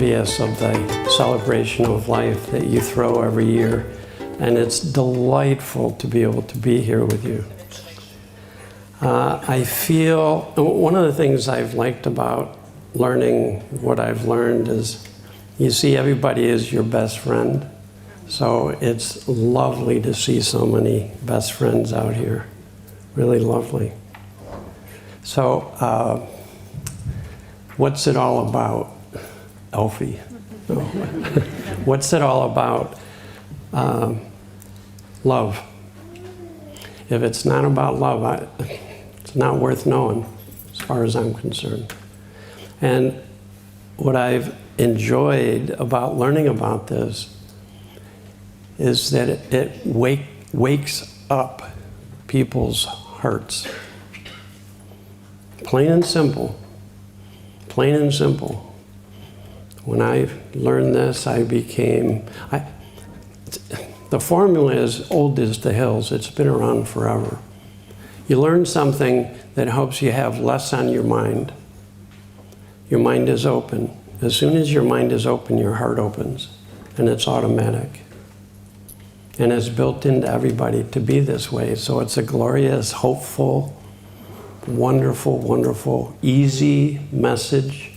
obvious of the celebration of life that you throw every year. And it's delightful to be able to be here with you. I feel, one of the things I've liked about learning what I've learned is you see everybody is your best friend. So it's lovely to see so many best friends out here. Really lovely. So what's it all about, Elfie? No. What's it all about? Love. If it's not about love, it's not worth knowing, as far as I'm concerned. And what I've enjoyed about learning about this is that it wakes up people's hearts. Plain and simple. Plain and simple. When I learned this, the formula is old as the hills. It's been around forever. You learn something that helps you have less on your mind. Your mind is open. As soon as your mind is open, your heart opens, and it's automatic. And it's built into everybody to be this way. So it's a glorious, hopeful, wonderful, wonderful, easy message.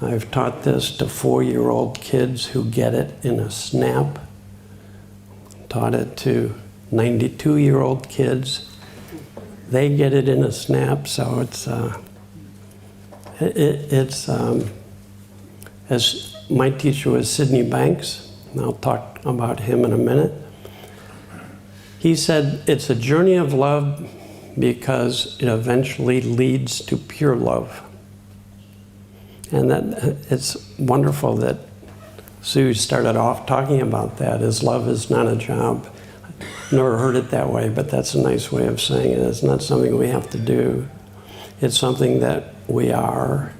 I've taught this to 4-year-old kids who get it in a snap. Taught it to 92-year-old kids. They get it in a snap, so as my teacher was Sidney Banks, and I'll talk about him in a minute. He said it's a journey of love because it eventually leads to pure love. And that it's wonderful that Sue started off talking about that, as love is not a job. I've never heard it that way, but that's a nice way of saying it. It's not something we have to do. It's something that we are.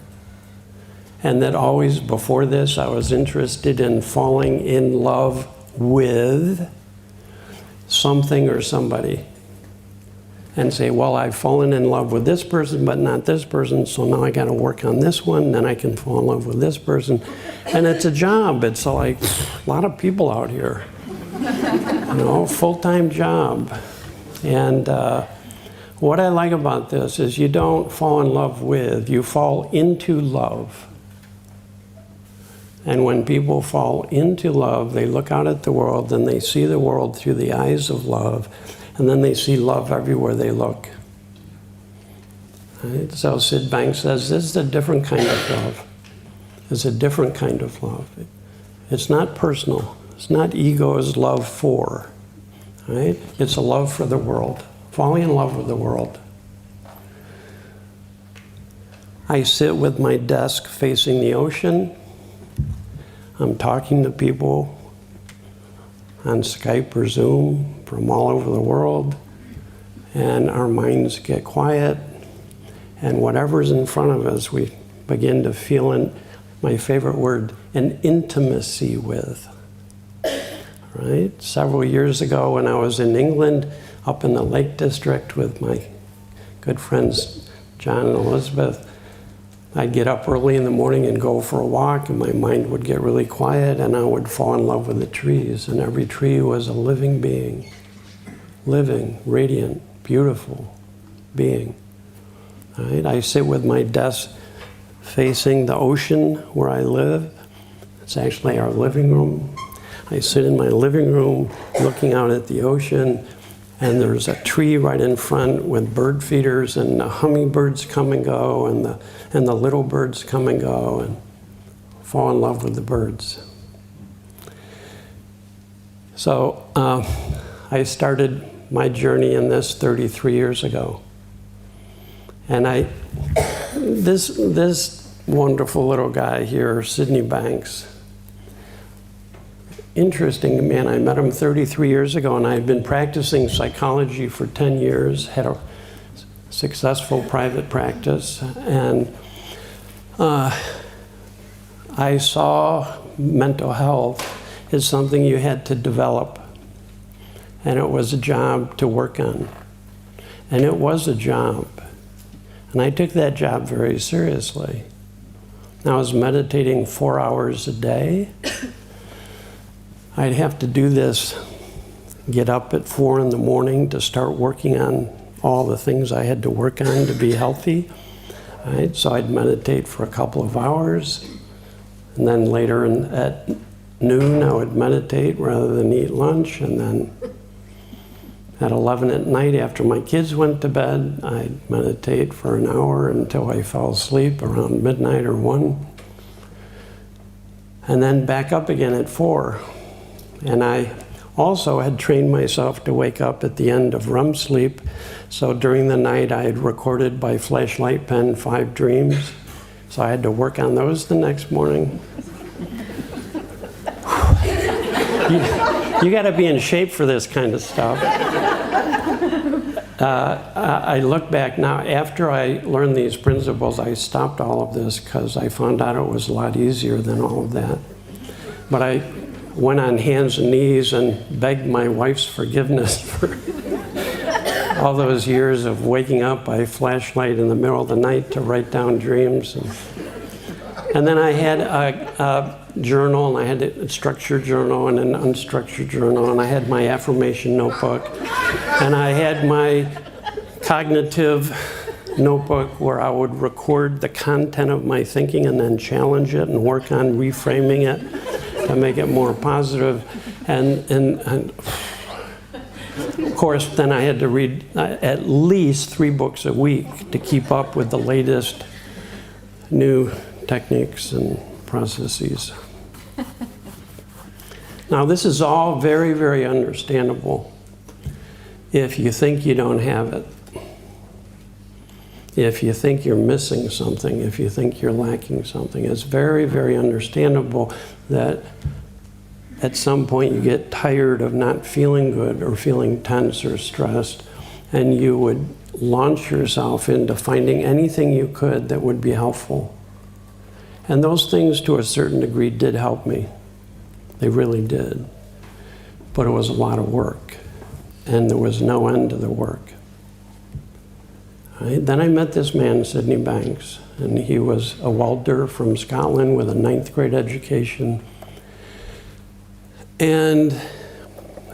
And that always, before this, I was interested in falling in love with something or somebody. And say, well, I've fallen in love with this person, but not this person, so now I gotta work on this one, then I can fall in love with this person. And it's a job. It's like a lot of people out here. You know, full-time job. And what I like about this is you don't fall in love with, you fall into love. And when people fall into love, they look out at the world and they see the world through the eyes of love, and then they see love everywhere they look. Right? So Sid Banks says this is a different kind of love. It's a different kind of love. It's not personal. It's not ego's love for. Right? It's a love for the world. Falling in love with the world. I sit with my desk facing the ocean. I'm talking to people on Skype or Zoom from all over the world, and our minds get quiet, and whatever's in front of us, we begin to feel, my favorite word, an intimacy with. Right? Several years ago when I was in England, up in the Lake District with my good friends John and Elizabeth, I'd get up early in the morning and go for a walk, and my mind would get really quiet, and I would fall in love with the trees, and every tree was a living being. Living, radiant, beautiful being. Right? I sit with my desk facing the ocean where I live. It's actually our living room. I sit in my living room looking out at the ocean, and there's a tree right in front with bird feeders, and the hummingbirds come and go, and the little birds come and go, and fall in love with the birds. So I started my journey in this 33 years ago. And this wonderful little guy here, Sidney Banks, interesting man. I met him 33 years ago, and I've been practicing psychology for 10 years, had a successful private practice, and I saw mental health as something you had to develop, and it was a job to work on. And it was a job. And I took that job very seriously. I was meditating 4 hours a day. I'd have to do this, get up at 4 in the morning to start working on all the things I had to work on to be healthy. Right? So I'd meditate for a couple of hours, and then later at noon I would meditate rather than eat lunch, and then at 11 at night after my kids went to bed, I'd meditate for an hour until I fell asleep around midnight or 1, and then back up again at 4. And I also had trained myself to wake up at the end of REM sleep. So during the night, I had recorded by flashlight pen 5 dreams. So I had to work on those the next morning. You got to be in shape for this kind of stuff. I look back now, after I learned these principles, I stopped all of this because I found out it was a lot easier than all of that. But I went on hands and knees and begged my wife's forgiveness for all those years of waking up by flashlight in the middle of the night to write down dreams. And then I had a journal, and I had a structured journal and an unstructured journal, and I had my affirmation notebook, and I had my cognitive notebook where I would record the content of my thinking and then challenge it and work on reframing it to make it more positive. And of course, then I had to read at least 3 books a week to keep up with the latest new techniques and processes. Now, this is all very, very understandable if you think you don't have it. If you think you're missing something, if you think you're lacking something. It's very, very understandable that at some point you get tired of not feeling good or feeling tense or stressed, and you would launch yourself into finding anything you could that would be helpful. And those things, to a certain degree, did help me. They really did. But it was a lot of work, and there was no end to the work. Right? Then I met this man, Sidney Banks, and he was a welder from Scotland with a 9th grade education. And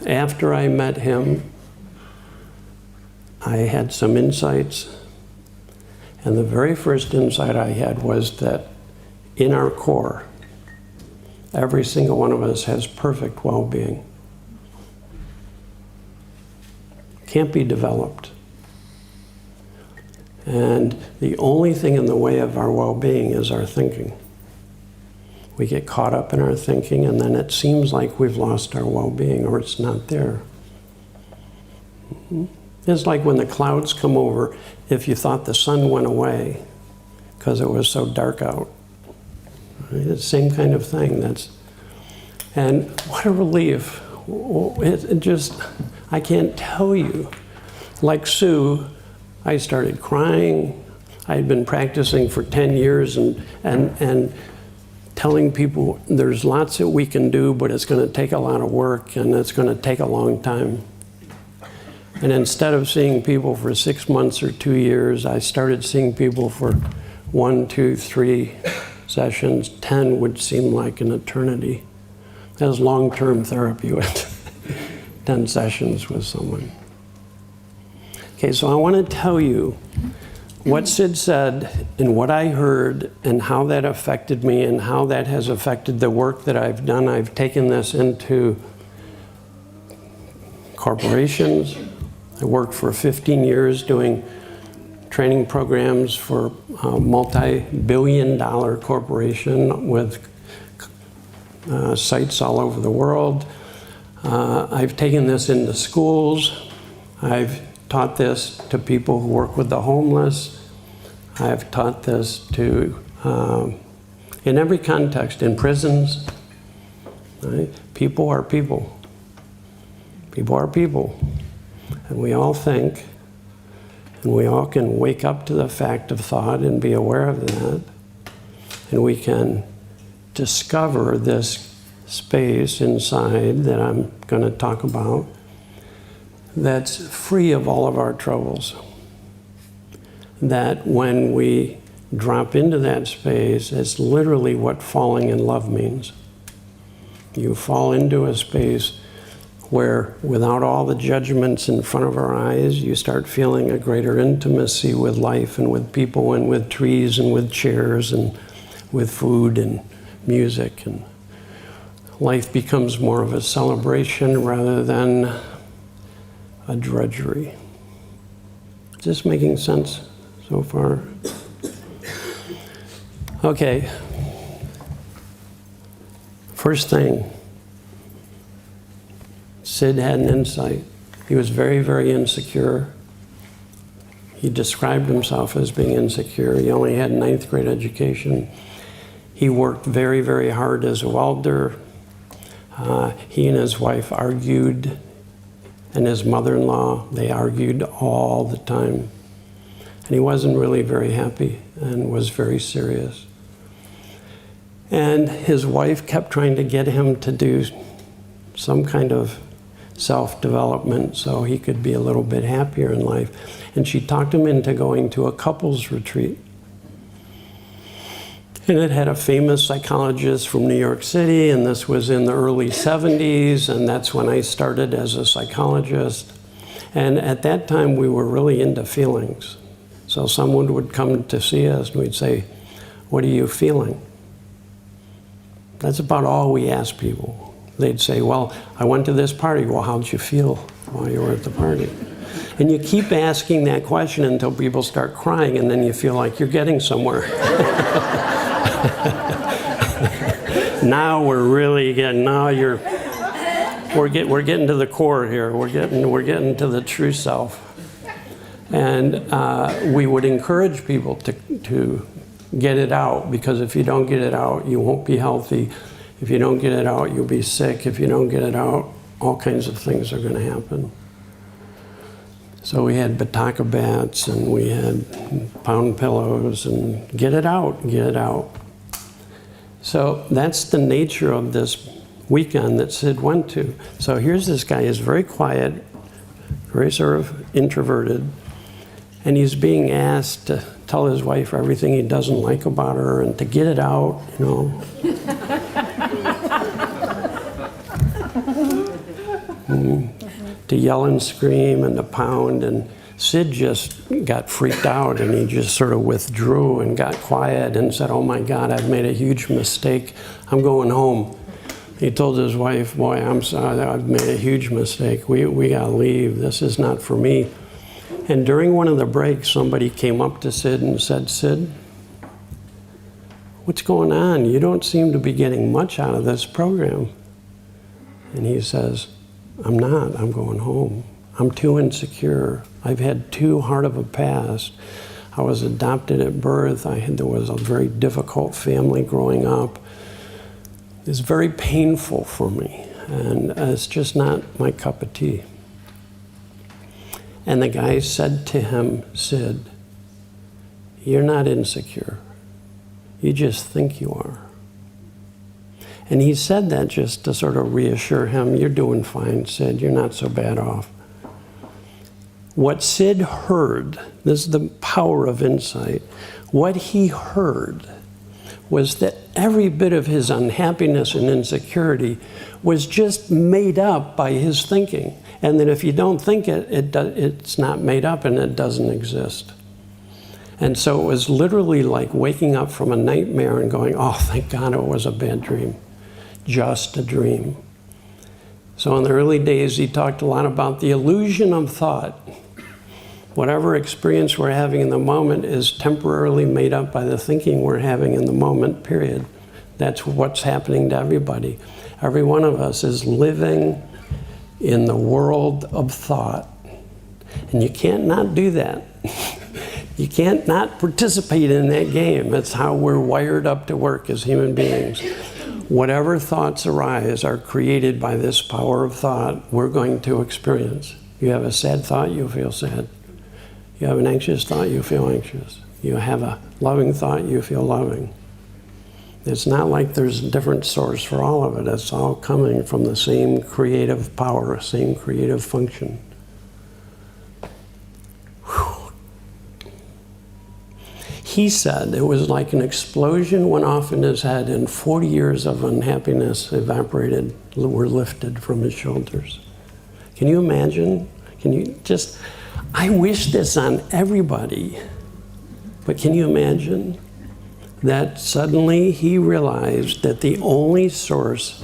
after I met him, I had some insights. And the very first insight I had was that in our core, every single one of us has perfect well-being. Can't be developed. And the only thing in the way of our well-being is our thinking. We get caught up in our thinking, and then it seems like we've lost our well-being, or it's not there. It's like when the clouds come over, if you thought the sun went away because it was so dark out. Right? It's the same kind of thing. And what a relief. It just, I can't tell you. Like Sue, I started crying. I had been practicing for 10 years and telling people there's lots that we can do, but it's going to take a lot of work and it's going to take a long time. And instead of seeing people for 6 months or 2 years, I started seeing people for 1, 2, 3 sessions. 10 would seem like an eternity. That was long-term therapy with 10 sessions with someone. Okay, so I want to tell you what Sid said and what I heard and how that affected me and how that has affected the work that I've done. I've taken this into corporations. I worked for 15 years doing training programs for a multi-billion-dollar corporation with sites all over the world. I've taken this into schools. I've taught this to people who work with the homeless. I've taught this to, in every context, in prisons. Right? People are people. People are people. And we all think, and we all can wake up to the fact of thought and be aware of that. And we can discover this space inside that I'm going to talk about that's free of all of our troubles. That when we drop into that space, it's literally what falling in love means. You fall into a space where, without all the judgments in front of our eyes, you start feeling a greater intimacy with life and with people and with trees and with chairs and with food and music. And life becomes more of a celebration rather than a drudgery. Is this making sense so far? Okay. First thing, Sid had an insight. He was very, very insecure. He described himself as being insecure. He only had 9th grade education. He worked very, very hard as a welder. He and his wife argued, and his mother-in-law, they argued all the time. And he wasn't really very happy and was very serious. And his wife kept trying to get him to do some kind of self-development so he could be a little bit happier in life. And she talked him into going to a couples retreat. And it had a famous psychologist from New York City, and this was in the early 70s, and that's when I started as a psychologist. And at that time, we were really into feelings. So someone would come to see us, and we'd say, "What are you feeling?" That's about all we asked people. They'd say, "Well, I went to this party." "Well, how'd you feel while you were at the party?" And you keep asking that question until people start crying, and then you feel like you're getting somewhere. Now we're really getting, we're getting to the core here. We're getting to the true self. And we would encourage people to get it out, because if you don't get it out, you won't be healthy. If you don't get it out, you'll be sick. If you don't get it out, all kinds of things are going to happen. So we had Bataka bats, and we had pound pillows, and get it out, get it out. So that's the nature of this weekend that Sid went to. So here's this guy, he's very quiet, very sort of introverted, and he's being asked to tell his wife everything he doesn't like about her and to get it out, you know. To yell and scream and to pound, and Sid just got freaked out, and he just sort of withdrew and got quiet and said, "Oh my God, I've made a huge mistake. I'm going home." He told his wife, "Boy, I'm sorry, I've made a huge mistake. We gotta leave. This is not for me." And during one of the breaks, somebody came up to Sid and said, "Sid, what's going on? You don't seem to be getting much out of this program." And he says, "I'm not. I'm going home. I'm too insecure. I've had too hard of a past. I was adopted at birth. There was a very difficult family growing up. It's very painful for me, and it's just not my cup of tea." And the guy said to him, "Sid, you're not insecure. You just think you are." And he said that just to sort of reassure him, "You're doing fine, Sid. You're not so bad off." What Sid heard, this is the power of insight, what he heard was that every bit of his unhappiness and insecurity was just made up by his thinking. And that if you don't think it, it's not made up and it doesn't exist. And so it was literally like waking up from a nightmare and going, "Oh, thank God it was a bad dream. Just a dream." So in the early days, he talked a lot about the illusion of thought. Whatever experience we're having in the moment is temporarily made up by the thinking we're having in the moment, period. That's what's happening to everybody. Every one of us is living in the world of thought. And you can't not do that. You can't not participate in that game. It's how we're wired up to work as human beings. Whatever thoughts arise are created by this power of thought we're going to experience. You have a sad thought, you feel sad. You have an anxious thought, you feel anxious. You have a loving thought, you feel loving. It's not like there's a different source for all of it. It's all coming from the same creative power, same creative function. he said it was like an explosion went off in his head and 40 years of unhappiness evaporated, were lifted from his shoulders. Can you imagine? Can you just, I wish this on everybody, but can you imagine that suddenly he realized that the only source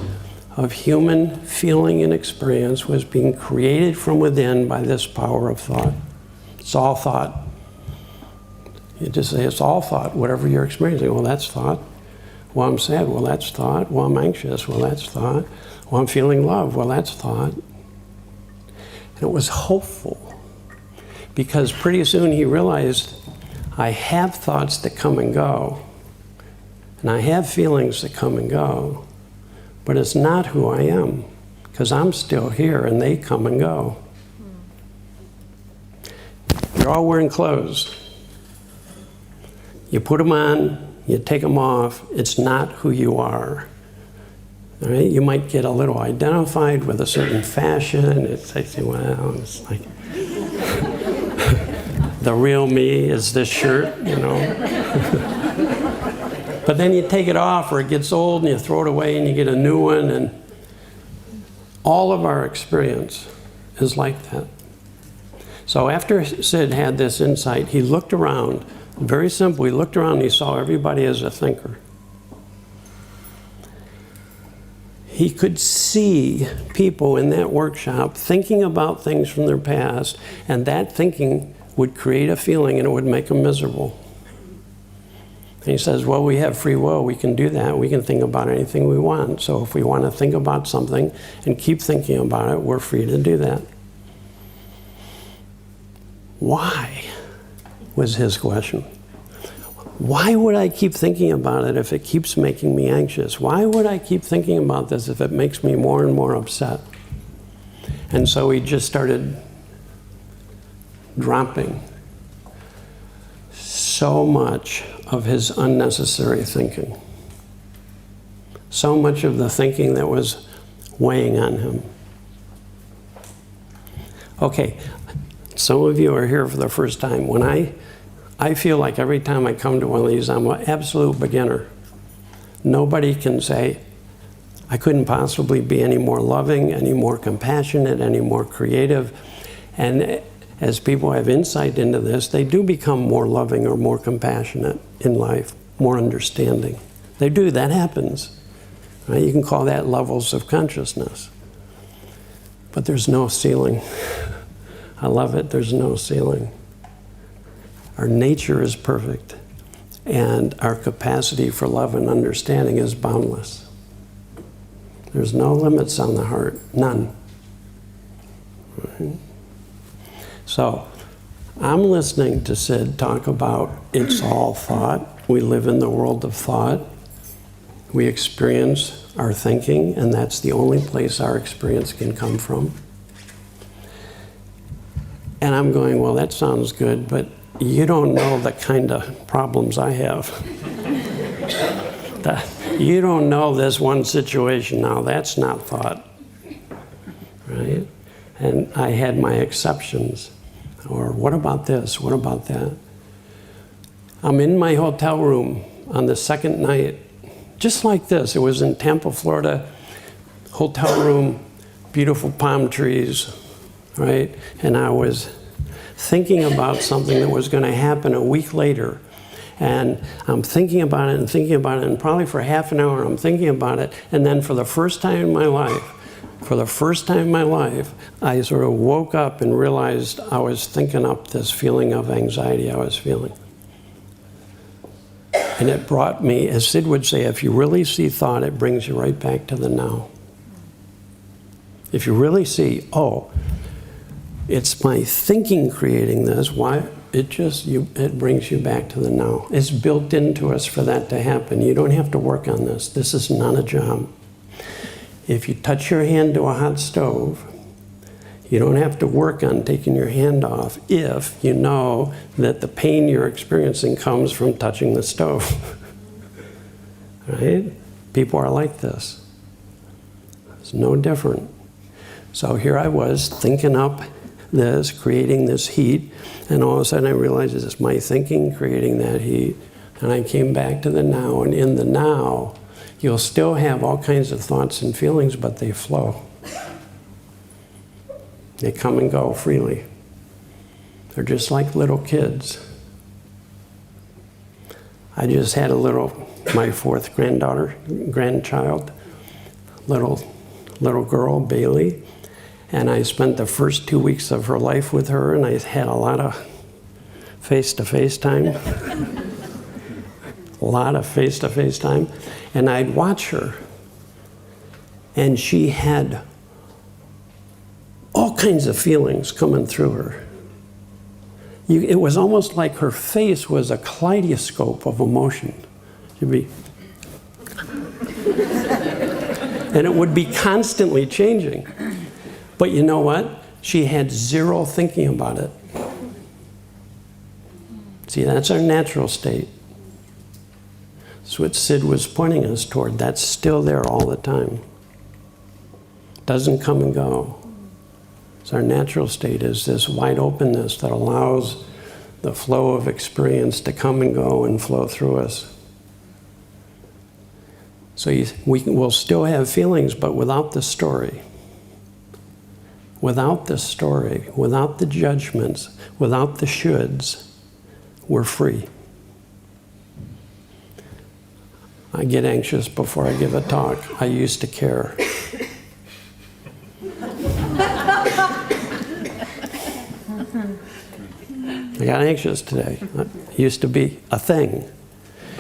of human feeling and experience was being created from within by this power of thought. It's all thought. You just say it's all thought, whatever you're experiencing. Well, that's thought. Well, I'm sad. Well, that's thought. Well, I'm anxious. Well, that's thought. Well, I'm feeling love. Well, that's thought. And it was hopeful, because pretty soon he realized, I have thoughts that come and go, and I have feelings that come and go, but it's not who I am, because I'm still here and they come and go. You're all wearing clothes. You put them on, you take them off, it's not who you are. All right? You might get a little identified with a certain fashion. It's like, well, it's like, the real me is this shirt, you know. But then you take it off, or it gets old and you throw it away and you get a new one, and all of our experience is like that. So after Sid had this insight, he looked around, very simple, he looked around and he saw everybody as a thinker. He could see people in that workshop thinking about things from their past, and that thinking would create a feeling and it would make them miserable. And he says, well, we have free will, we can do that, we can think about anything we want. So if we want to think about something and keep thinking about it, we're free to do that. Why? Was his question. Why would I keep thinking about it if it keeps making me anxious? Why would I keep thinking about this if it makes me more and more upset? And so he just started dropping so much of his unnecessary thinking. So much of the thinking that was weighing on him. Okay, some of you are here for the first time. When I feel like every time I come to one of these, I'm an absolute beginner. Nobody can say, I couldn't possibly be any more loving, any more compassionate, any more creative. And as people have insight into this, they do become more loving or more compassionate in life, more understanding. They do, that happens. Right? You can call that levels of consciousness. But there's no ceiling. I love it, there's no ceiling. Our nature is perfect, and our capacity for love and understanding is boundless. There's no limits on the heart, none. Right? So, I'm listening to Sid talk about it's all thought. We live in the world of thought. We experience our thinking, and that's the only place our experience can come from. And I'm going, well, that sounds good, but you don't know the kind of problems I have. You don't know this one situation now. That's not thought, right? And I had my exceptions. Or what about this? What about that? I'm in my hotel room on the second night, just like this. It was in Tampa, Florida, hotel room, beautiful palm trees, right? And I was thinking about something that was going to happen a week later. And I'm thinking about it and thinking about it, and probably for half an hour I'm thinking about it. And then for the first time in my life, I sort of woke up and realized I was thinking up this feeling of anxiety I was feeling. And it brought me, as Sid would say, if you really see thought, it brings you right back to the now. If you really see, oh, it's my thinking creating this, why? It brings you back to the now. It's built into us for that to happen. You don't have to work on this. This is not a job. If you touch your hand to a hot stove, you don't have to work on taking your hand off if you know that the pain you're experiencing comes from touching the stove. Right? People are like this. It's no different. So here I was thinking up this, creating this heat, and all of a sudden I realized it's my thinking creating that heat. And I came back to the now, and in the now, you'll still have all kinds of thoughts and feelings, but they flow. They come and go freely. They're just like little kids. I just had my fourth grandchild, little girl, Bailey, and I spent the first 2 weeks of her life with her, and I had a lot of face-to-face time. A lot of face-to-face time. And I'd watch her, and she had all kinds of feelings coming through her. It was almost like her face was a kaleidoscope of emotion. She'd be, and it would be constantly changing. But you know what? She had zero thinking about it. See, that's our natural state. That's what Sid was pointing us toward. That's still there all the time. Doesn't come and go. So our natural state is this wide openness that allows the flow of experience to come and go and flow through us. So we'll still have feelings, but without the story. Without the story, without the judgments, without the shoulds, we're free. I get anxious before I give a talk. I used to care. I got anxious today. It used to be a thing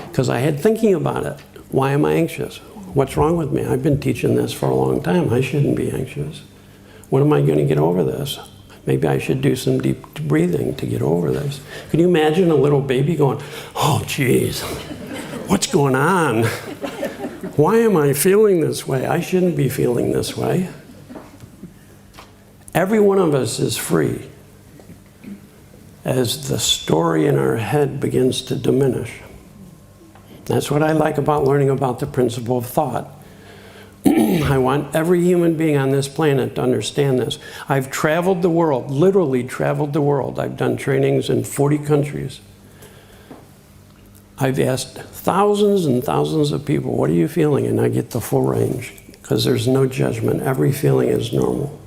because I had thinking about it. Why am I anxious? What's wrong with me? I've been teaching this for a long time. I shouldn't be anxious. When am I going to get over this? Maybe I should do some deep breathing to get over this. Can you imagine a little baby going, oh, geez, what's going on? Why am I feeling this way? I shouldn't be feeling this way. Every one of us is free as the story in our head begins to diminish. That's what I like about learning about the principle of thought. I want every human being on this planet to understand this. I've traveled the world, literally traveled the world. I've done trainings in 40 countries. I've asked thousands and thousands of people, what are you feeling? And I get the full range, because there's no judgment. Every feeling is normal.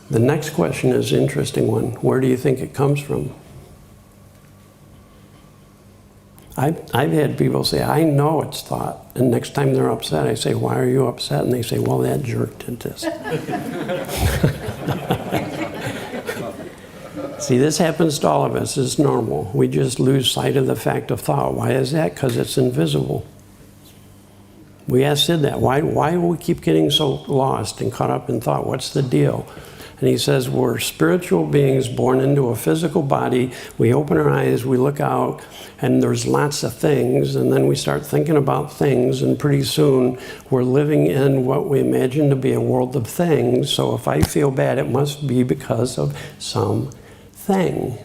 The next question is an interesting one. Where do you think it comes from? I've had people say, I know it's thought. And next time they're upset, I say, why are you upset? And they say, well, that jerk did this. See, this happens to all of us. It's normal. We just lose sight of the fact of thought. Why is that? Because it's invisible. We asked Sid that. Why do we keep getting so lost and caught up in thought? What's the deal? And he says, we're spiritual beings born into a physical body. We open our eyes, we look out, and there's lots of things, and then we start thinking about things, and pretty soon we're living in what we imagine to be a world of things. So if I feel bad, it must be because of something.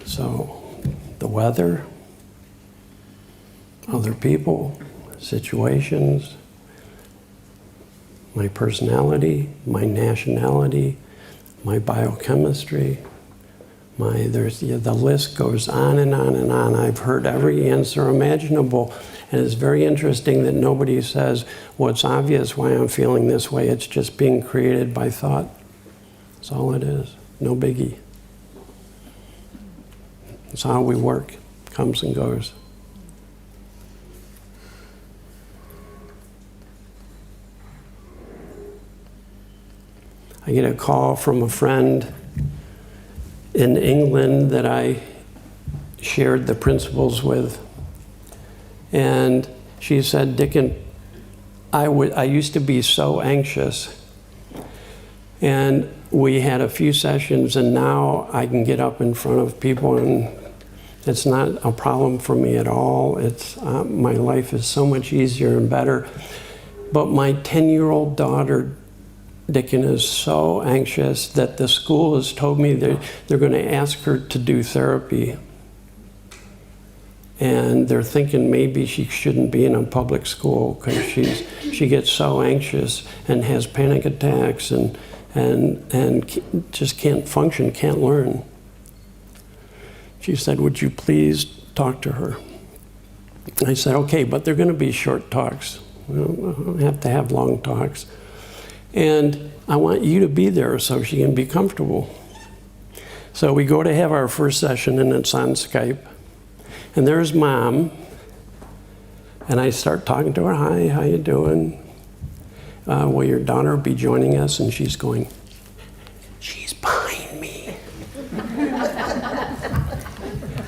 So the weather, other people, situations, my personality, my nationality, my biochemistry, the list goes on and on and on. I've heard every answer imaginable, and it's very interesting that nobody says, well, it's obvious why I'm feeling this way. It's just being created by thought. That's all it is. No biggie. That's how we work. Comes and goes. I get a call from a friend in England that I shared the principles with. And she said, Dicken, I used to be so anxious. And we had a few sessions, and now I can get up in front of people, and it's not a problem for me at all. My life is so much easier and better. But my 10-year-old daughter, Dicken, is so anxious that the school has told me they're going to ask her to do therapy. and they're thinking maybe she shouldn't be in a public school because she gets so anxious and has panic attacks and just can't function, can't learn. She said, would you please talk to her? I said, okay, but they're going to be short talks. We don't have to have long talks. And I want you to be there so she can be comfortable. So we go to have our first session, and it's on Skype. And there's Mom. And I start talking to her. Hi, how you doing? Will your daughter be joining us? And she's going, she's behind me.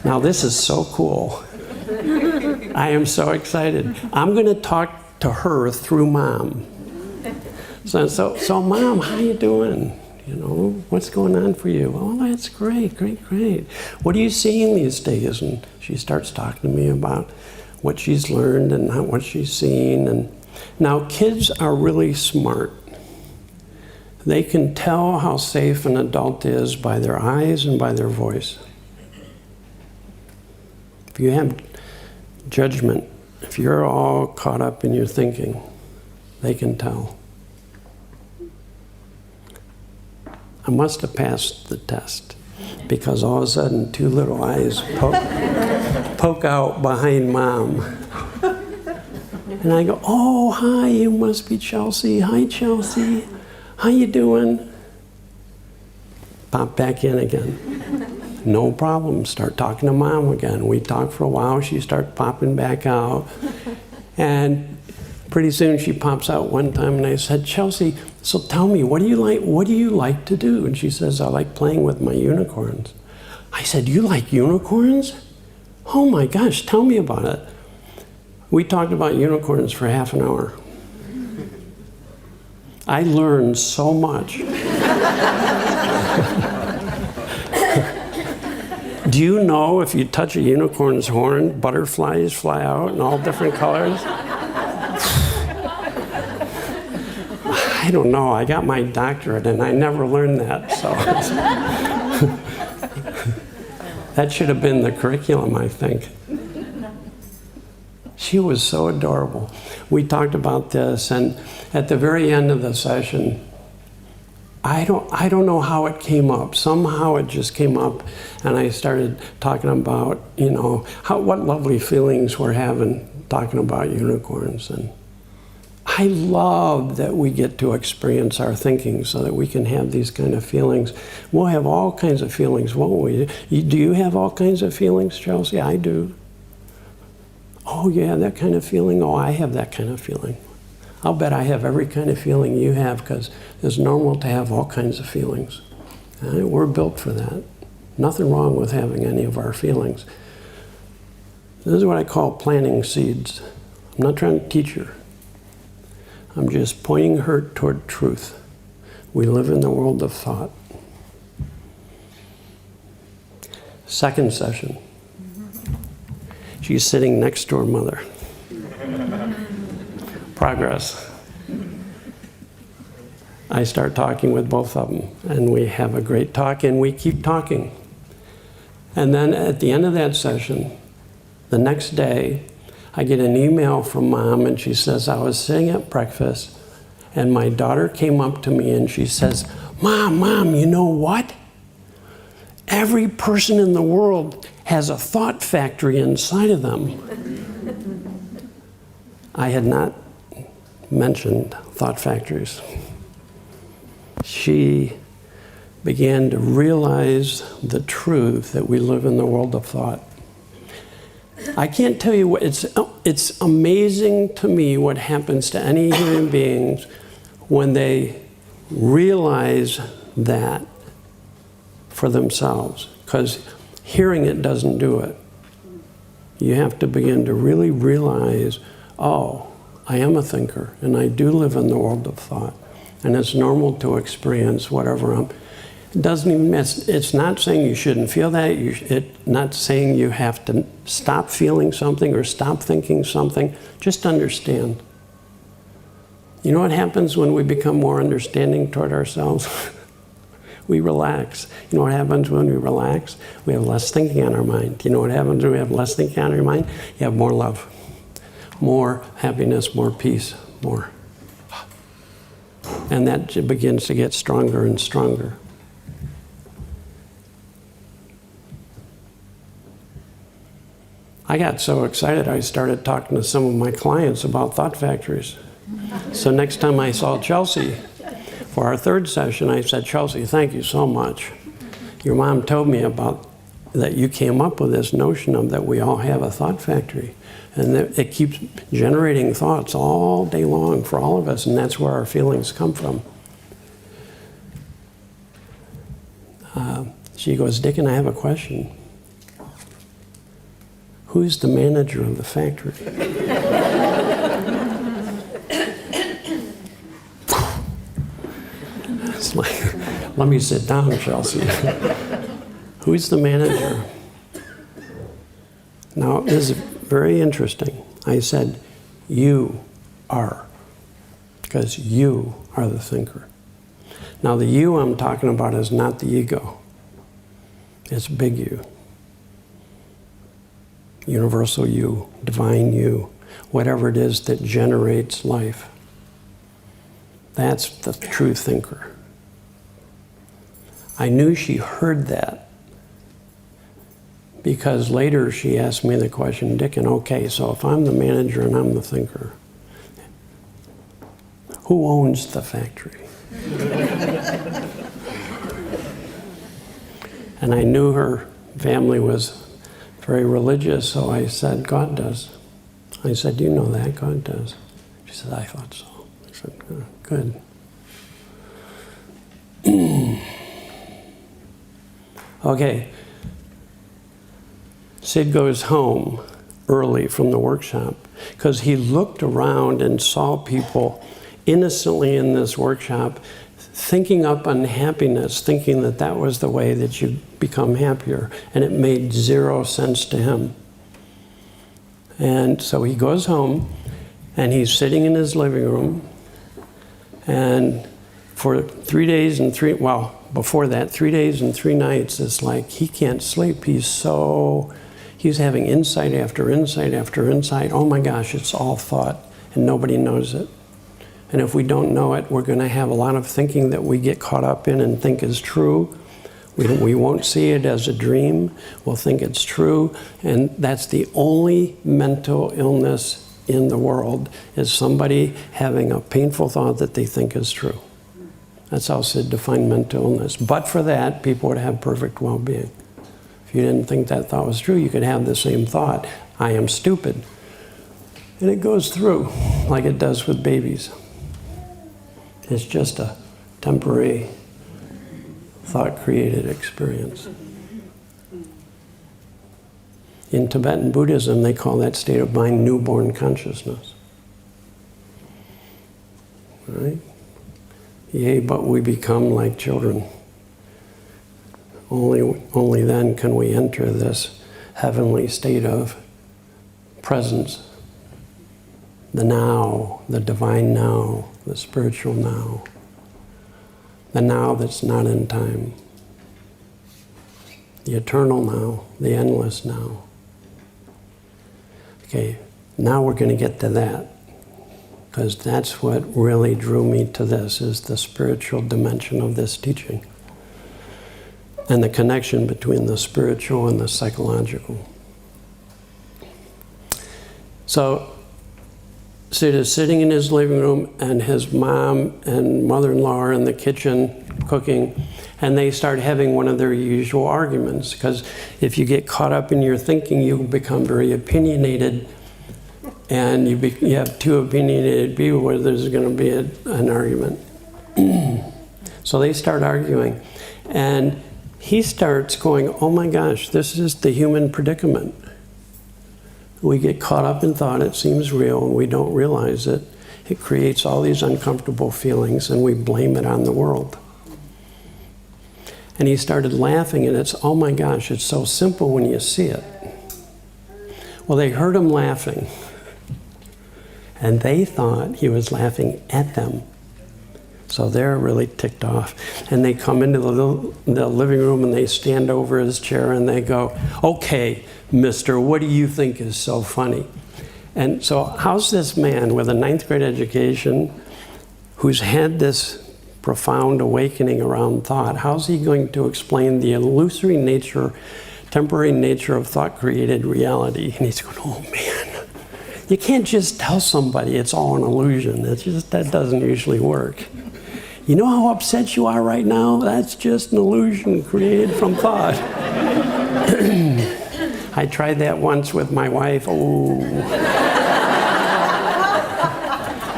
Now this is so cool. I am so excited. I'm going to talk to her through Mom. So Mom, how you doing? You know, what's going on for you? Oh, that's great, great, great. What are you seeing these days? And she starts talking to me about what she's learned and what she's seen. And now kids are really smart. They can tell how safe an adult is by their eyes and by their voice. If you have judgment, if you're all caught up in your thinking, they can tell. I must have passed the test because all of a sudden 2 little eyes poke out behind Mom. And I go, oh, hi, you must be Chelsea. Hi, Chelsea. How you doing? Pop back in again. No problem. Start talking to Mom again. We talk for a while. She starts popping back out. And pretty soon she pops out one time and I said, Chelsea, so tell me, what do you like to do? And she says, I like playing with my unicorns. I said, you like unicorns? Oh my gosh, tell me about it. We talked about unicorns for half an hour. I learned so much. Do you know if you touch a unicorn's horn, butterflies fly out in all different colors? I don't know. I got my doctorate and I never learned that. So that should have been the curriculum, I think. She was so adorable. We talked about this, and at the very end of the session, I don't know how it came up. Somehow it just came up, and I started talking about, you know, what lovely feelings we're having talking about unicorns. And I love that we get to experience our thinking so that we can have these kind of feelings. We'll have all kinds of feelings, won't we? Do you have all kinds of feelings, Chelsea? I do. Oh, you have that kind of feeling? Oh, I have that kind of feeling. I'll bet I have every kind of feeling you have because it's normal to have all kinds of feelings. We're built for that. Nothing wrong with having any of our feelings. This is what I call planting seeds. I'm not trying to teach her. I'm just pointing her toward truth. We live in the world of thought. Second session. She's sitting next to her mother. Progress. I start talking with both of them, and we have a great talk, and we keep talking. And then at the end of that session, the next day, I get an email from Mom, and she says, I was sitting at breakfast, and my daughter came up to me, and she says, Mom, you know what? Every person in the world has a thought factory inside of them. I had not mentioned thought factories. She began to realize the truth that we live in the world of thought. I can't tell you what, it's amazing to me what happens to any human beings when they realize that for themselves, because hearing it doesn't do it. You have to begin to really realize, oh, I am a thinker, and I do live in the world of thought, and it's normal to experience whatever it doesn't even, it's not saying you shouldn't feel that, it's not saying you have to stop feeling something or stop thinking something, just understand. You know what happens when we become more understanding toward ourselves? We relax. You know what happens when we relax? We have less thinking on our mind. You know what happens when we have less thinking on our mind? You have more love, more happiness, more peace, more. And that begins to get stronger and stronger. I got so excited I started talking to some of my clients about thought factories. So next time I saw Chelsea for our third session, I said, Chelsea, thank you so much. Your mom told me about that you came up with this notion of that we all have a thought factory. And that it keeps generating thoughts all day long for all of us, and that's where our feelings come from. She goes, Dicken, I have a question. Who's the manager of the factory? It's like, let me sit down, Chelsea. Who's the manager? Now, this is very interesting. I said, you are, because you are the thinker. Now, the you I'm talking about is not the ego. It's big you. Universal you, divine you, whatever it is that generates life. That's the true thinker. I knew she heard that because later she asked me the question, Dicken, okay, so if I'm the manager and I'm the thinker, who owns the factory? And I knew her family was very religious, so I said, God does. I said, do you know that? God does. She said, I thought so. I said, good. Okay. Sid goes home early from the workshop because he looked around and saw people innocently in this workshop thinking up unhappiness, thinking that that was the way that you become happier, and it made zero sense to him. And so he goes home, and he's sitting in his living room, and for 3 days and before that, 3 days and 3 nights, it's like he can't sleep. He's having insight after insight after insight. Oh my gosh, it's all thought, and nobody knows it. And if we don't know it, we're going to have a lot of thinking that we get caught up in and think is true. We won't see it as a dream. We'll think it's true. And that's the only mental illness in the world, is somebody having a painful thought that they think is true. That's how Sid defined mental illness. But for that, people would have perfect well-being. If you didn't think that thought was true, you could have the same thought, I am stupid. And it goes through like it does with babies. It's just a temporary thought-created experience. In Tibetan Buddhism, they call that state of mind newborn consciousness. Right? Yea, but we become like children. Only then can we enter this heavenly state of presence. The now, the divine now, the spiritual now. The now that's not in time. The eternal now, the endless now. Okay, now we're going to get to that, because that's what really drew me to this, is the spiritual dimension of this teaching. And the connection between the spiritual and the psychological. So, Sid is sitting in his living room, and his mom and mother-in-law are in the kitchen cooking, and they start having one of their usual arguments, because if you get caught up in your thinking, you become very opinionated, and you have two opinionated people where there's going to be an argument. So they start arguing, and he starts going, oh my gosh, this is the human predicament. We get caught up in thought, it seems real, and we don't realize it. It creates all these uncomfortable feelings, and we blame it on the world. And he started laughing, and it's, oh my gosh, it's so simple when you see it. Well, they heard him laughing, and they thought he was laughing at them. So they're really ticked off. And they come into the living room and they stand over his chair and they go, "Okay, mister, what do you think is so funny?" And so how's this man with a 9th grade education who's had this profound awakening around thought, how's he going to explain the illusory nature, temporary nature of thought-created reality? And he's going, "Oh man, you can't just tell somebody it's all an illusion. That doesn't usually work. You know how upset you are right now? That's just an illusion created from thought." I tried that once with my wife. Oh,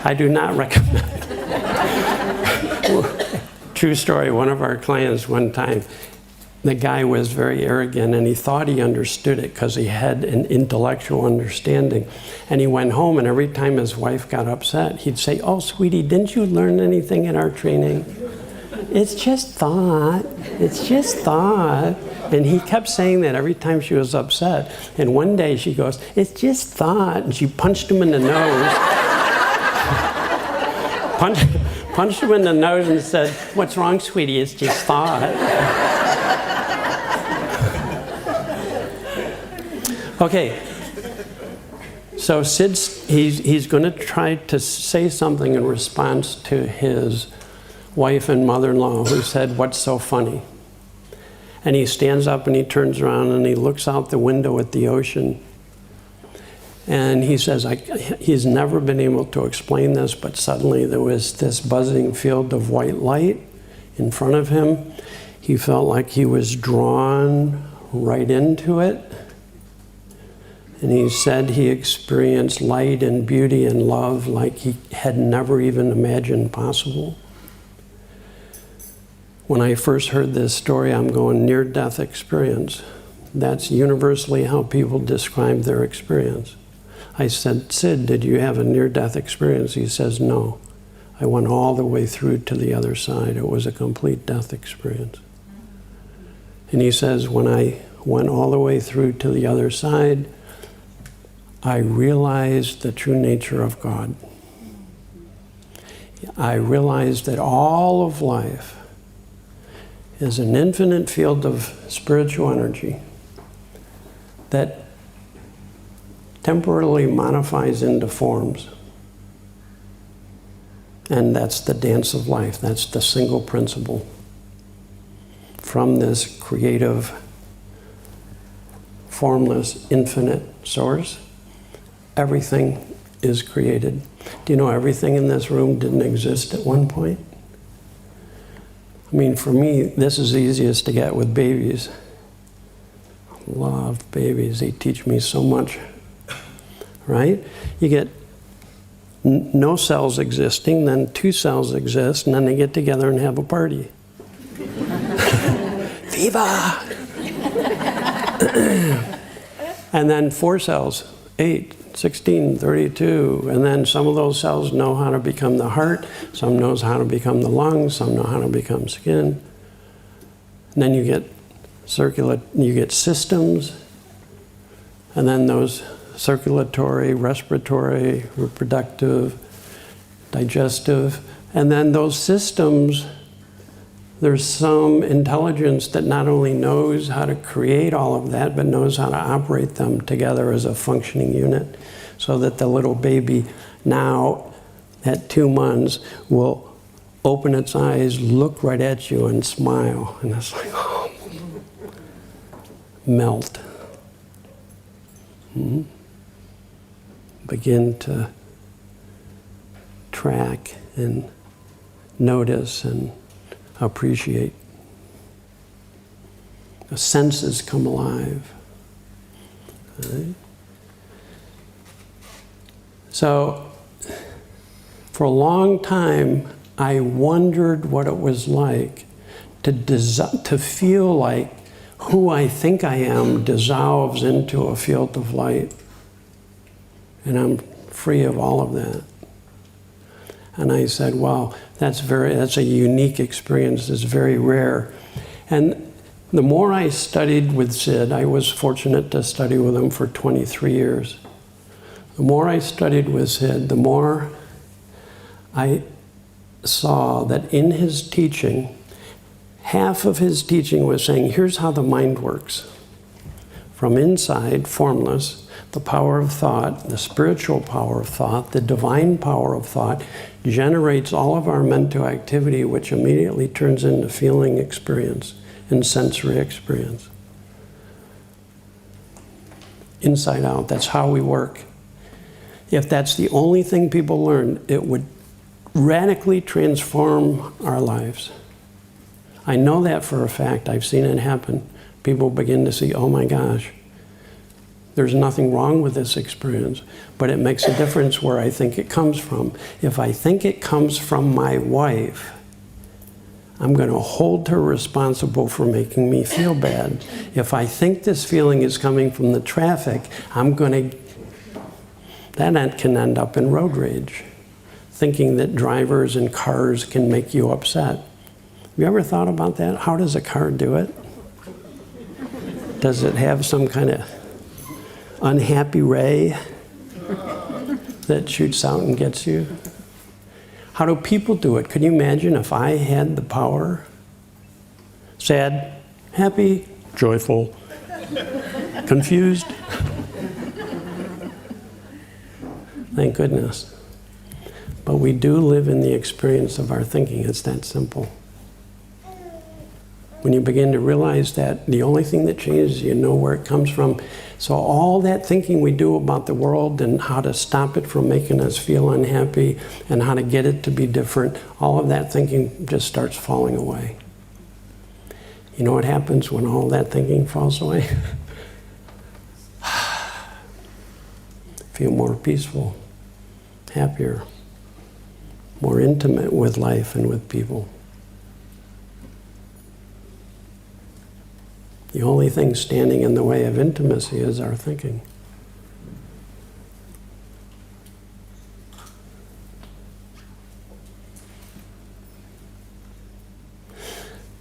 I do not recommend. True story, one of our clients one time, the guy was very arrogant and he thought he understood it because he had an intellectual understanding. And he went home and every time his wife got upset, he'd say, "Oh, sweetie, didn't you learn anything in our training? It's just thought. It's just thought." And he kept saying that every time she was upset. And one day she goes, "It's just thought." And she punched him in the nose. Punched him in the nose and said, "What's wrong, sweetie? It's just thought." Okay. So he's going to try to say something in response to his wife and mother-in-law who said, "What's so funny?" And he stands up and he turns around and he looks out the window at the ocean. And he says, he's never been able to explain this, but suddenly there was this buzzing field of white light in front of him. He felt like he was drawn right into it. And he said he experienced light and beauty and love like he had never even imagined possible. When I first heard this story, I'm going, near-death experience. That's universally how people describe their experience. I said, "Sid, did you have a near-death experience?" He says, "No. I went all the way through to the other side. It was a complete death experience." And he says, "When I went all the way through to the other side, I realized the true nature of God. I realized that all of life is an infinite field of spiritual energy that temporarily modifies into forms. And that's the dance of life. That's the single principle. From this creative, formless, infinite source, everything is created. Do you know everything in this room didn't exist at one point? I mean, for me, this is easiest to get with babies. I love babies. They teach me so much. Right? You get no cells existing, then 2 cells exist, and then they get together and have a party. Viva! And then 4 cells, 8, 16, 32, and then some of those cells know how to become the heart, some knows how to become the lungs, some know how to become skin. And then you get systems, and then those circulatory, respiratory, reproductive, digestive, and then those systems, there's some intelligence that not only knows how to create all of that, but knows how to operate them together as a functioning unit, so that the little baby now at 2 months will open its eyes, look right at you and smile, and it's like, oh, melt. Begin to track and notice and appreciate. The senses come alive. Right? So, for a long time, I wondered what it was like to feel like who I think I am dissolves into a field of light. And I'm free of all of that. And I said, wow, that's a unique experience. It's very rare. And the more I studied with Sid, I was fortunate to study with him for 23 years. The more I studied with Sid, the more I saw that in his teaching, half of his teaching was saying, here's how the mind works. From inside, formless, the power of thought, the spiritual power of thought, the divine power of thought generates all of our mental activity, which immediately turns into feeling experience and sensory experience. Inside out, that's how we work. If that's the only thing people learn, it would radically transform our lives. I know that for a fact. I've seen it happen. People begin to see, oh my gosh, there's nothing wrong with this experience, but it makes a difference where I think it comes from. If I think it comes from my wife, I'm going to hold her responsible for making me feel bad. If I think this feeling is coming from the traffic, that can end up in road rage, thinking that drivers and cars can make you upset. Have you ever thought about that? How does a car do it? Does it have some kind of unhappy ray that shoots out and gets you? How do people do it? Could you imagine if I had the power? Sad, happy, joyful, confused? Thank goodness. But we do live in the experience of our thinking. It's that simple. When you begin to realize that the only thing that changes, you know where it comes from. So all that thinking we do about the world and how to stop it from making us feel unhappy and how to get it to be different, all of that thinking just starts falling away. You know what happens when all that thinking falls away? Feel more peaceful, happier, more intimate with life and with people. The only thing standing in the way of intimacy is our thinking.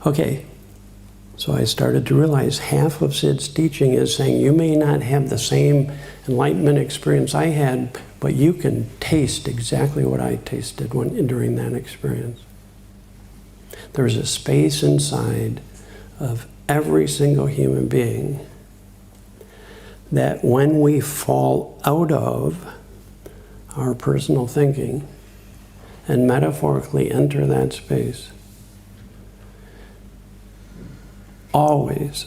Okay, so I started to realize half of Sid's teaching is saying you may not have the same enlightenment experience I had, but you can taste exactly what I tasted during that experience. There's a space inside of every single human being that when we fall out of our personal thinking and metaphorically enter that space, always,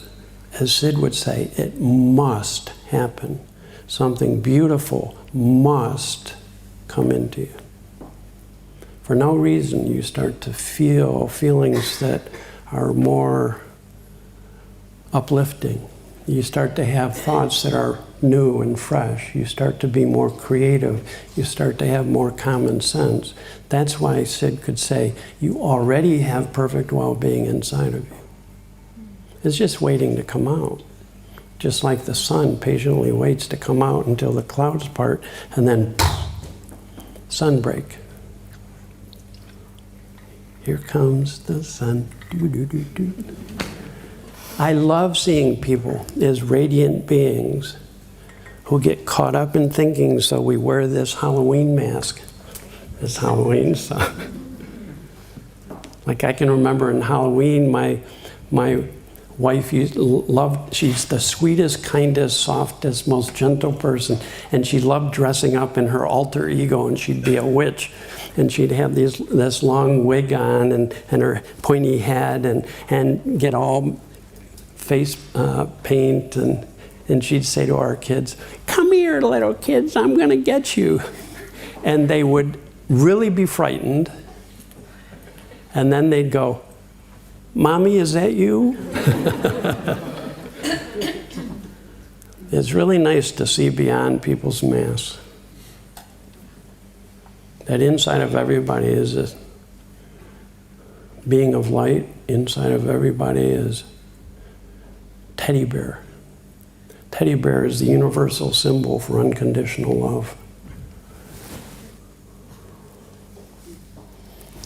as Sid would say, it must happen. Something beautiful must come into you. For no reason, you start to feel feelings that are more uplifting. You start to have thoughts that are new and fresh. You start to be more creative. You start to have more common sense. That's why Sid could say, you already have perfect well-being inside of you. It's just waiting to come out. Just like the sun patiently waits to come out until the clouds part, and then sunbreak. Here comes the sun. Doo-doo-doo-doo. I love seeing people as radiant beings who get caught up in thinking, so we wear this Halloween mask. It's Halloween, so. Like I can remember in Halloween, my wife she's the sweetest, kindest, softest, most gentle person, and she loved dressing up in her alter ego, and she'd be a witch, and she'd have this long wig on and her pointy hat and get all face paint, and she'd say to our kids, "Come here, little kids, I'm gonna get you." And they would really be frightened, and then they'd go, "Mommy, is that you?" It's really nice to see beyond people's masks. That inside of everybody is a being of light. Inside of everybody is teddy bear. Teddy bear is the universal symbol for unconditional love.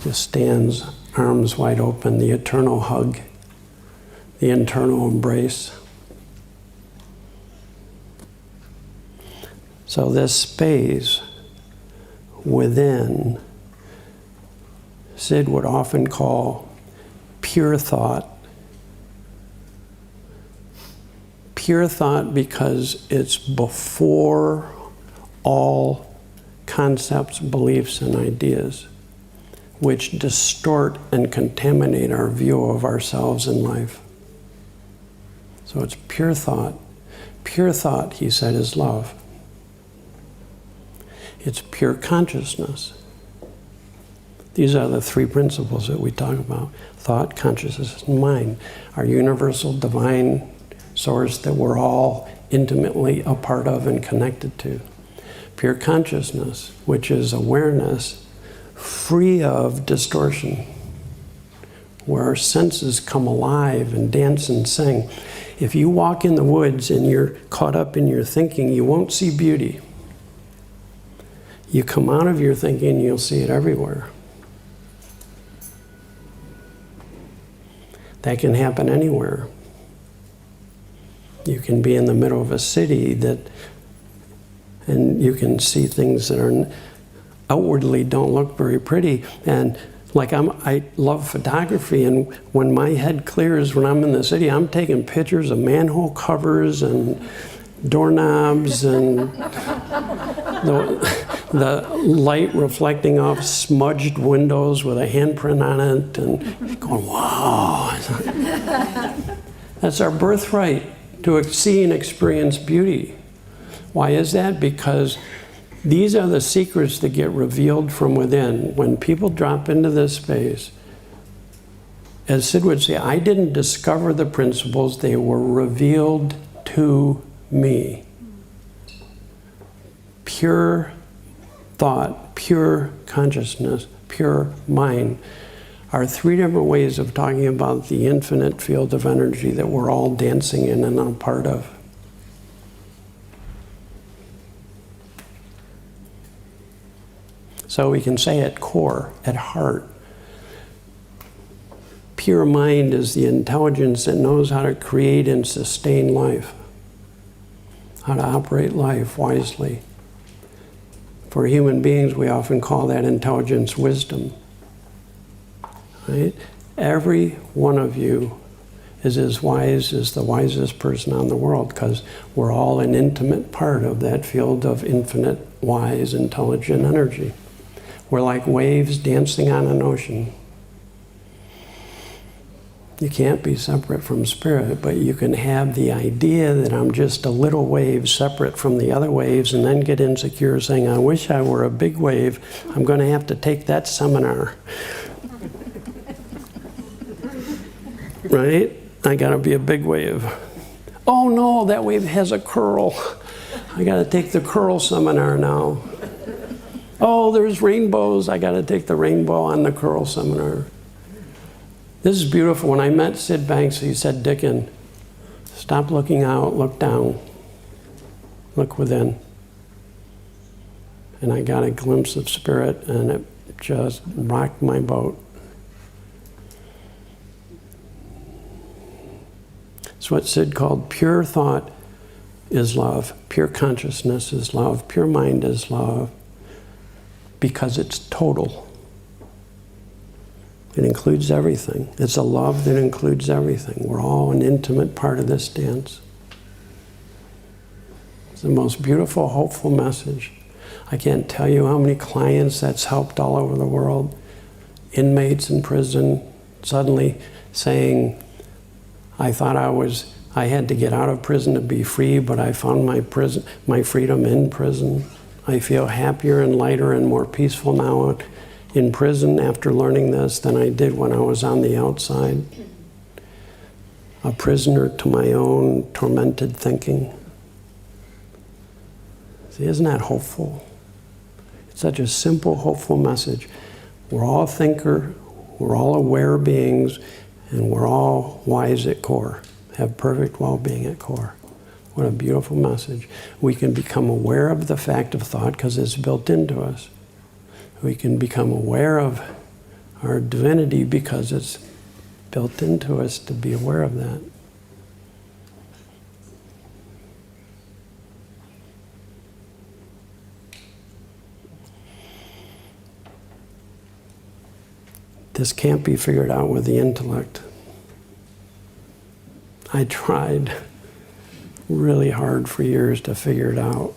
Just stands arms wide open, the eternal hug, the internal embrace. So this space within Sid would often call pure thought. Pure thought because it's before all concepts, beliefs, and ideas, which distort and contaminate our view of ourselves in life. So it's pure thought. Pure thought, he said, is love. It's pure consciousness. These are the three principles that we talk about: thought, consciousness, and mind. Our universal divine source that we're all intimately a part of and connected to. Pure consciousness, which is awareness free of distortion, where our senses come alive and dance and sing. If you walk in the woods and you're caught up in your thinking, you won't see beauty. You come out of your thinking, you'll see it everywhere. That can happen anywhere. You can be in the middle of a city and you can see things that are outwardly don't look very pretty. And like I love photography, and when my head clears when I'm in the city, I'm taking pictures of manhole covers and doorknobs and the light reflecting off smudged windows with a handprint on it, and going, wow. That's our birthright, to see and experience beauty. Why is that? Because these are the secrets that get revealed from within. When people drop into this space, as Sid would say, I didn't discover the principles, they were revealed to me. Pure thought, pure consciousness, pure mind are three different ways of talking about the infinite field of energy that we're all dancing in and a part of. So we can say at core, at heart, pure mind is the intelligence that knows how to create and sustain life, how to operate life wisely. For human beings, we often call that intelligence wisdom. Right? Every one of you is as wise as the wisest person on the world, because we're all an intimate part of that field of infinite, wise, intelligent energy. We're like waves dancing on an ocean. You can't be separate from spirit, but you can have the idea that I'm just a little wave separate from the other waves, and then get insecure saying, I wish I were a big wave. I'm going to have to take that seminar. Right? I got to be a big wave. Oh no, that wave has a curl. I got to take the curl seminar now. Oh, there's rainbows. I got to take the rainbow on the curl seminar. This is beautiful. When I met Sid Banks, he said, Dicken, stop looking out, look down. Look within. And I got a glimpse of spirit, and it just rocked my boat. It's what Sid called pure thought is love, pure consciousness is love, pure mind is love, because it's total. It includes everything. It's a love that includes everything. We're all an intimate part of this dance. It's the most beautiful, hopeful message. I can't tell you how many clients that's helped all over the world. Inmates in prison suddenly saying, I thought I had to get out of prison to be free, but I found my freedom in prison. I feel happier and lighter and more peaceful now in prison after learning this than I did when I was on the outside. A prisoner to my own tormented thinking. See, isn't that hopeful? It's such a simple, hopeful message. We're all thinker, we're all aware beings, and we're all wise at core, have perfect well-being at core. What a beautiful message. We can become aware of the fact of thought because it's built into us. We can become aware of our divinity because it's built into us to be aware of that. This can't be figured out with the intellect. I tried really hard for years to figure it out.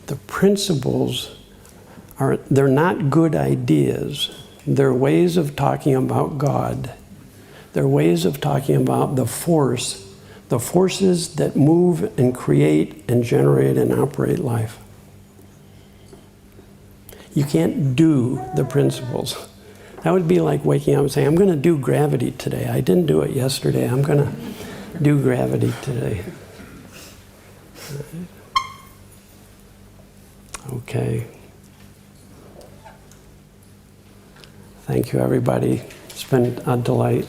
The principles they're not good ideas. They're ways of talking about God. They're ways of talking about the forces that move and create and generate and operate life. You can't do the principles. That would be like waking up and saying, I'm going to do gravity today. I didn't do it yesterday. I'm going to do gravity today. Okay. Thank you, everybody. It's been a delight.